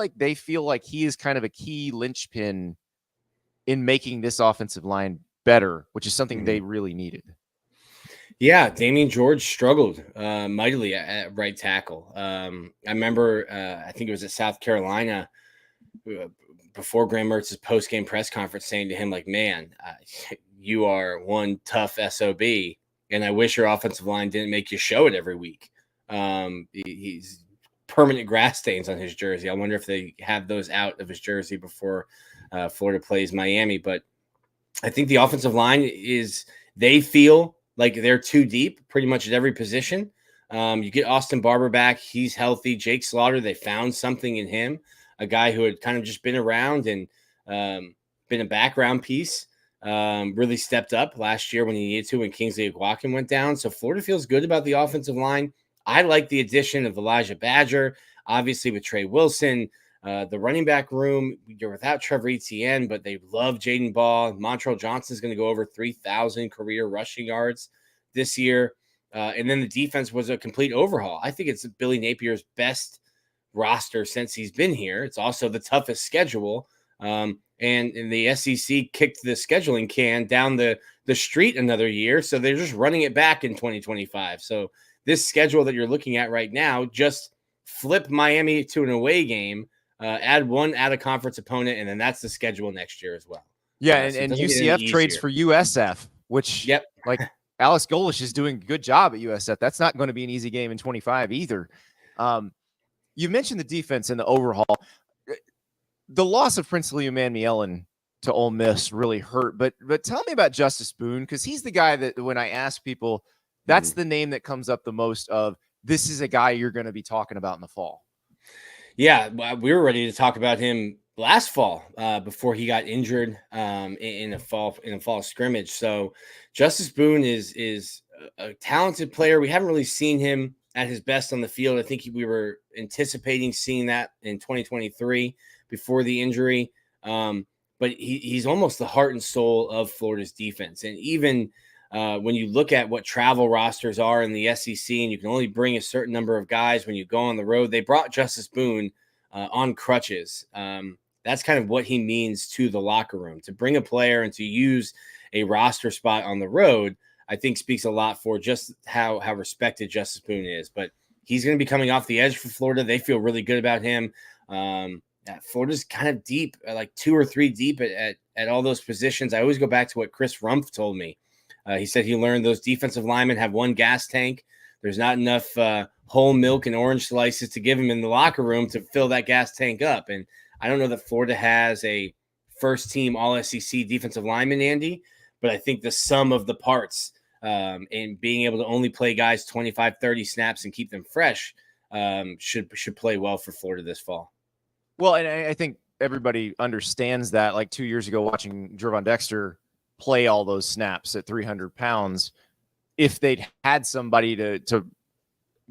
like he is kind of a key linchpin in making this offensive line better, which is something they really needed. Yeah, Damian George struggled mightily at right tackle. I remember, I think it was at South Carolina, before Graham Mertz's post-game press conference, saying to him, like, man, you are one tough SOB, and I wish your offensive line didn't make you show it every week. He's permanent grass stains on his jersey. I wonder if they have those out of his jersey before Florida plays Miami. But I think the offensive line they feel like they're too deep pretty much at every position. You get Austin Barber back. He's healthy. Jake Slaughter, they found something in him, a guy who had kind of just been around and been a background piece. Really stepped up last year when he needed to when Kingsley Aguakin went down. So Florida feels good about the offensive line. I like the addition of Elijah Badger, obviously with Trey Wilson. The running back room, you're without Trevor Etienne, but they love Jaden Ball. Montrell Johnson is going to go over 3,000 career rushing yards this year. And then the defense was a complete overhaul. I think it's Billy Napier's best roster since he's been here. It's also the toughest schedule. And the SEC kicked the scheduling can down the street another year. So they're just running it back in 2025. So this schedule that you're looking at right now, just flip Miami to an away game, add one out-of-conference opponent, and then that's the schedule next year as well. Yeah, and UCF trades for USF, which, like, Alex Golish is doing a good job at USF. That's not going to be an easy game in 25 either. You mentioned the defense and the overhaul. The loss of Princely Umanmielen to Ole Miss really hurt, but tell me about Justice Boone, because he's the guy that when I ask people, that's the name that comes up the most of, this is a guy you're going to be talking about in the fall. Yeah, we were ready to talk about him last fall before he got injured in a fall scrimmage. So Justice Boone is a talented player. We haven't really seen him at his best on the field. I think we were anticipating seeing that in 2023 before the injury. But he's almost the heart and soul of Florida's defense. And even when you look at what travel rosters are in the SEC, and you can only bring a certain number of guys when you go on the road, they brought Justice Boone on crutches. That's kind of what he means to the locker room. To bring a player and to use a roster spot on the road, I think speaks a lot for just how respected Justice Boone is. But he's going to be coming off the edge for Florida. They feel really good about him. Florida's kind of deep, like 2 or 3 deep at all those positions. I always go back to what Chris Rumpf told me He said he learned those defensive linemen have one gas tank. There's not enough whole milk and orange slices to give him in the locker room to fill that gas tank up. And I don't know that Florida has a first-team All-SEC defensive lineman, Andy, but I think the sum of the parts and being able to only play guys 25, 30 snaps and keep them fresh should play well for Florida this fall. Well, and I think everybody understands that. Like 2 years ago, watching Gervon Dexter play all those snaps at 300 pounds, if they'd had somebody to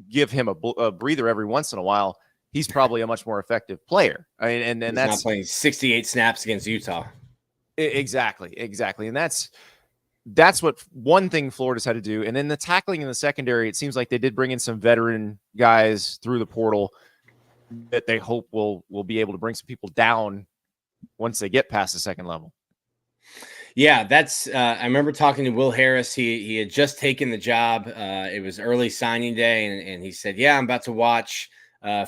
give him a breather every once in a while, he's probably a much more effective player. I mean, and he's that's not playing 68 snaps against Utah. Exactly. And that's what one thing Florida's had to do. And then the tackling in the secondary, it seems like they did bring in some veteran guys through the portal that they hope will be able to bring some people down once they get past the second level. Yeah, that's I remember talking to Will Harris. He had just taken the job. It was early signing day, and he said, yeah, I'm about to watch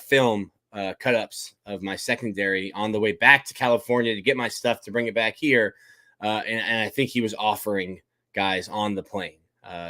film cut-ups of my secondary on the way back to California to get my stuff to bring it back here. And I think he was offering guys on the plane.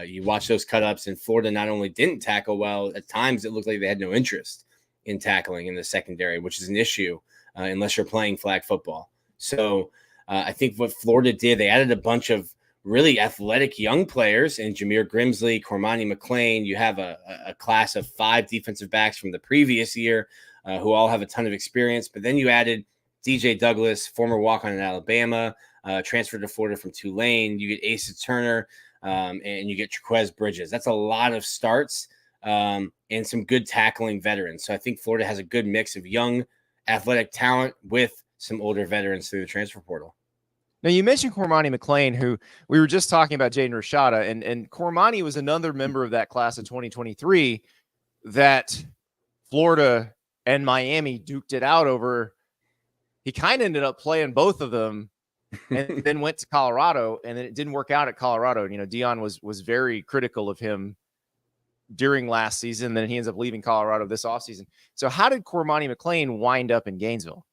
You watch those cut-ups, and Florida not only didn't tackle well, at times it looked like they had no interest in tackling in the secondary, which is an issue unless you're playing flag football. So I think what Florida did, they added a bunch of really athletic young players in Jameer Grimsley, Cormani McClain. You have a class of 5 defensive backs from the previous year who all have a ton of experience. But then you added DJ Douglas, former walk-on in Alabama, transferred to Florida from Tulane. You get Asa Turner, and you get Traquez Bridges. That's a lot of starts and some good tackling veterans. So I think Florida has a good mix of young athletic talent with some older veterans through the transfer portal. Now, you mentioned Cormani McClain, who we were just talking about Jaden Rashada, and Cormani was another member of that class of 2023 that Florida and Miami duked it out over. He kind of ended up playing both of them and then went to Colorado, and then it didn't work out at Colorado. You know, Dion was very critical of him during last season. Then he ends up leaving Colorado this offseason. So how did Cormani McClain wind up in Gainesville?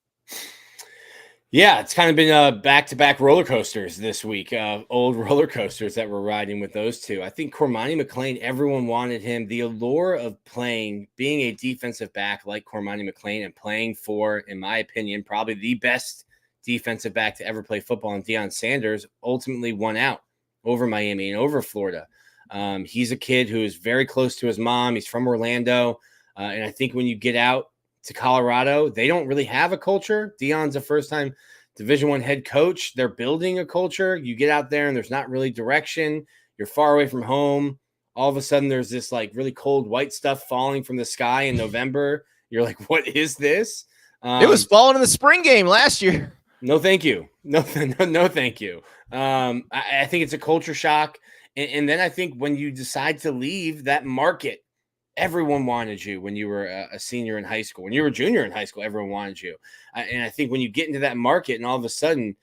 Yeah, it's kind of been back-to-back roller coasters this week, old roller coasters that we're riding with those two. I think Cormani McClain, everyone wanted him. The allure of being a defensive back like Cormani McClain and playing for, in my opinion, probably the best defensive back to ever play football, and Deion Sanders ultimately won out over Miami and over Florida. He's a kid who is very close to his mom. He's from Orlando. And I think when you get out to Colorado, they don't really have a culture. Deion's a first-time Division I head coach. They're building a culture. You get out there and there's not really direction. You're far away from home. All of a sudden there's this like really cold white stuff falling from the sky in November. You're like, what is this? It was falling in the spring game last year. No, thank you. No, thank you. I think it's a culture shock. And then I think when you decide to leave that market, everyone wanted you when you were a senior in high school. When you were a junior in high school, everyone wanted you. And I think when you get into that market and all of a sudden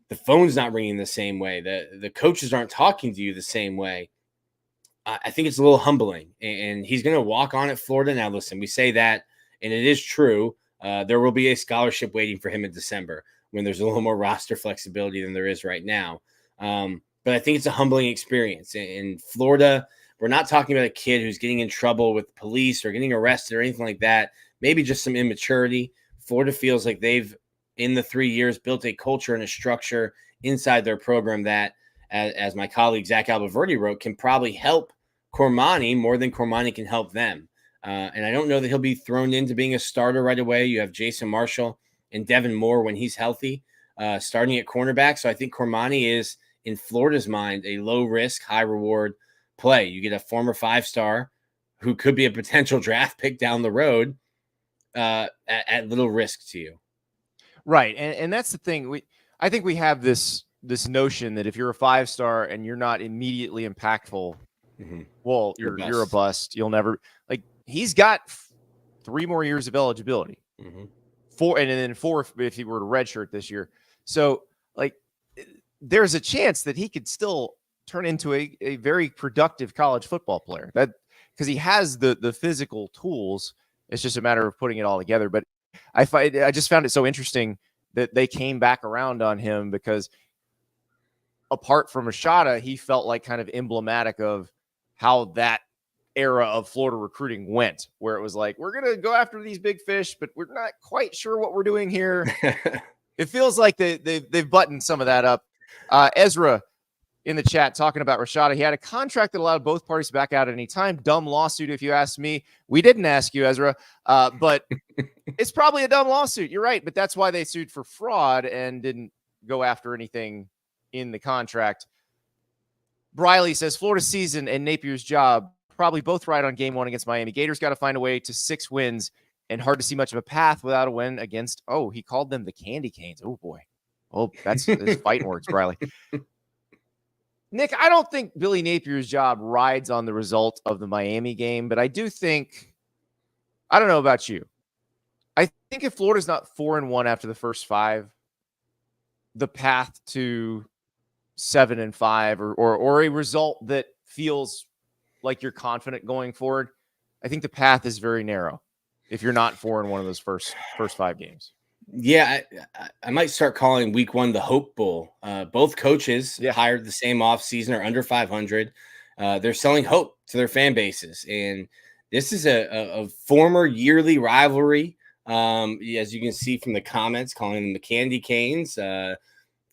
the phone's not ringing the same way, the coaches aren't talking to you the same way, I think it's a little humbling. And he's going to walk on at Florida. Now, listen, we say that, and it is true. There will be a scholarship waiting for him in December when there's a little more roster flexibility than there is right now. But I think it's a humbling experience. In Florida, we're not talking about a kid who's getting in trouble with police or getting arrested or anything like that. Maybe just some immaturity. Florida feels like they've, in the 3 years, built a culture and a structure inside their program that, as my colleague Zach Albaverdi wrote, can probably help Cormani more than Cormani can help them. And I don't know that he'll be thrown into being a starter right away. You have Jason Marshall and Devin Moore when he's healthy, starting at cornerback. So I think Cormani is, in Florida's mind, a low-risk, high-reward play. You get a former 5-star who could be a potential draft pick down the road at little risk to you. Right. And that's the thing. I think we have this notion that if you're a 5-star and you're not immediately impactful, well, you're a bust. You'll never, like, he's got 3 more years of eligibility. 4, and then 4 if he were to redshirt this year. So, like, there's a chance that he could still turn into a very productive college football player, that because he has the physical tools. It's just a matter of putting it all together. But I just found it so interesting that they came back around on him, because apart from Rashada, he felt like kind of emblematic of how that era of Florida recruiting went, where it was like, we're going to go after these big fish, but we're not quite sure what we're doing here. It feels like they've buttoned some of that up. Ezra in the chat talking about Rashada. He had a contract that allowed both parties to back out at any time. Dumb lawsuit, if you ask me. We didn't ask you, Ezra, but it's probably a dumb lawsuit. You're right, but that's why they sued for fraud and didn't go after anything in the contract. Briley says Florida's season and Napier's job probably both right on game one against Miami. Gators got to find a way to 6 wins, and hard to see much of a path without a win against, he called them the Candy Canes. Oh, boy. Oh, that's fighting words, Briley. Nick, I don't think Billy Napier's job rides on the result of the Miami game, but I do think, I don't know about you. I think if Florida's not 4-1 after the first 5, the path to 7-5 or a result that feels like you're confident going forward, I think the path is very narrow if you're not 4-1 of those first 5 games. Yeah, I might start calling week 1 the Hope Bowl. Both coaches hired the same offseason, are under 500. They're selling hope to their fan bases. And this is a former yearly rivalry. As you can see from the comments, calling them the Candy Canes.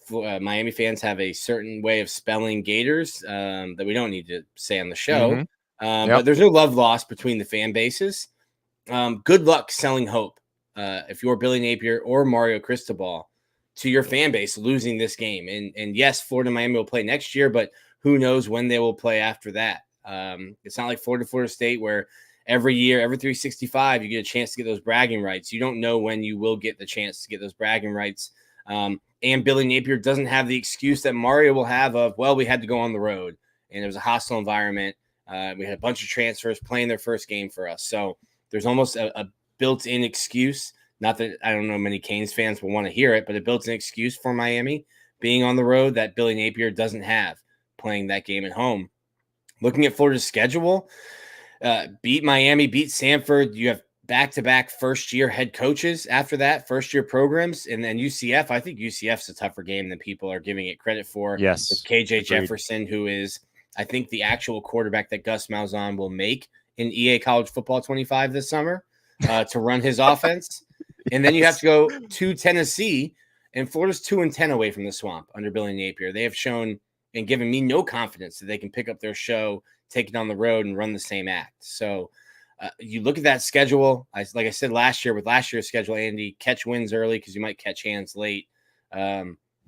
Miami fans have a certain way of spelling Gators that we don't need to say on the show. But there's no love lost between the fan bases. Good luck selling hope. If you're Billy Napier or Mario Cristobal, to your fan base losing this game. And yes, Florida and Miami will play next year, but who knows when they will play after that. It's not like Florida State, where every year, every 365, you get a chance to get those bragging rights. You don't know when you will get the chance to get those bragging rights. And Billy Napier doesn't have the excuse that Mario will have of, we had to go on the road and it was a hostile environment. We had a bunch of transfers playing their first game for us. So there's almost a built-in excuse. Not that I don't know many Canes fans will want to hear it, but a built-in excuse for Miami being on the road that Billy Napier doesn't have playing that game at home. Looking at Florida's schedule, beat Miami, beat Samford. You have back-to-back first-year head coaches after that, first-year programs, and then UCF. I think UCF's a tougher game than people are giving it credit for. Yes. With KJ Agreed. Jefferson, who is, I think, the actual quarterback that Gus Malzahn will make in EA College Football 25 this summer. To run his offense. And then you have to go to Tennessee, and Florida's 2-10 away from the swamp under Billy Napier. They have shown and given me no confidence that they can pick up their show, take it on the road, and run the same act. So you look at that schedule. Like I said last year, with last year's schedule, Andy, catch wins early because you might catch hands late.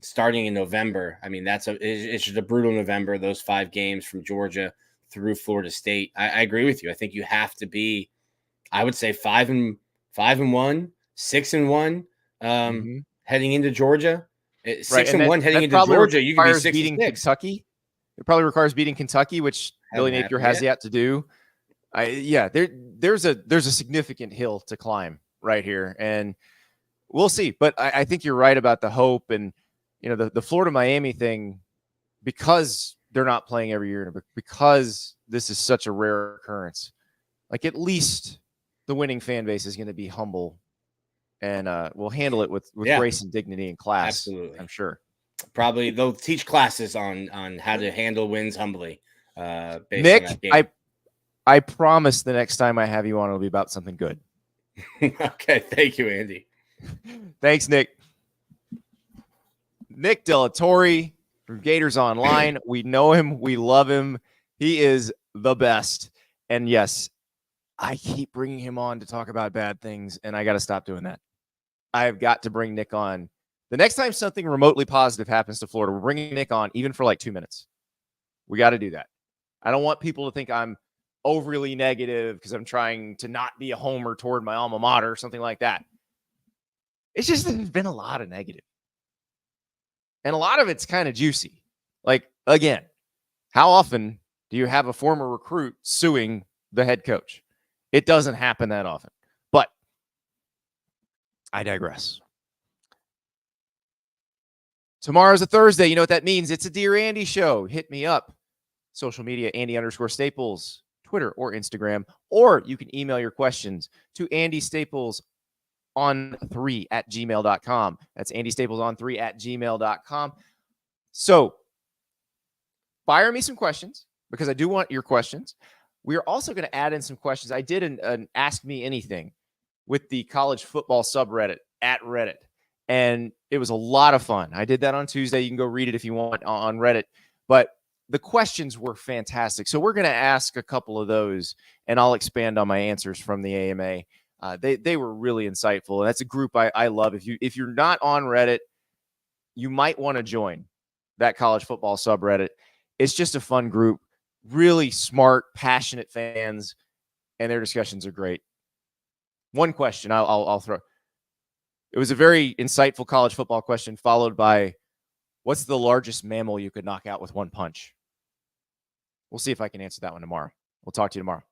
Starting in November, I mean, it's just a brutal November, those 5 games from Georgia through Florida State. I agree with you. I think you have to be, I would say 5-1, 6-1, heading into Georgia. 6-1 heading into Georgia. You can be 6 beating Kentucky. It probably requires beating Kentucky, which Billy Napier has yet to do. There's a significant hill to climb right here, and we'll see. But I think you're right about the hope and the Florida Miami thing, because they're not playing every year, because this is such a rare occurrence. Like, at least the winning fan base is going to be humble and will handle it with grace and dignity and class. Absolutely. I'm sure. Probably they'll teach classes on how to handle wins humbly. Nick, I promise the next time I have you on, it'll be about something good. Okay. Thank you, Andy. Thanks, Nick. Nick Torre from Gators Online. We know him. We love him. He is the best. And yes, I keep bringing him on to talk about bad things, and I got to stop doing that. I have got to bring Nick on. The next time something remotely positive happens to Florida, we're bringing Nick on, even for like 2 minutes. We got to do that. I don't want people to think I'm overly negative because I'm trying to not be a homer toward my alma mater or something like that. It's just there's been a lot of negative. And a lot of it's kind of juicy. Like, again, how often do you have a former recruit suing the head coach? It doesn't happen that often, but I digress. Tomorrow's a Thursday. You know what that means? It's a Dear Andy show. Hit me up. Social media, Andy_Staples, Twitter or Instagram, or you can email your questions to AndyStaplesOn3@gmail.com. That's AndyStaplesOn3@gmail.com. So fire me some questions because I do want your questions. We are also going to add in some questions. I did an Ask Me Anything with the college football subreddit at Reddit, and it was a lot of fun. I did that on Tuesday. You can go read it if you want on Reddit, but the questions were fantastic. So we're going to ask a couple of those, and I'll expand on my answers from the AMA. They were really insightful, and that's a group I love. If you're not on Reddit, you might want to join that college football subreddit. It's just a fun group, really smart, passionate fans, and their discussions are great. One question I'll throw. It was a very insightful college football question, followed by, what's the largest mammal you could knock out with one punch? We'll see if I can answer that one tomorrow. We'll talk to you tomorrow.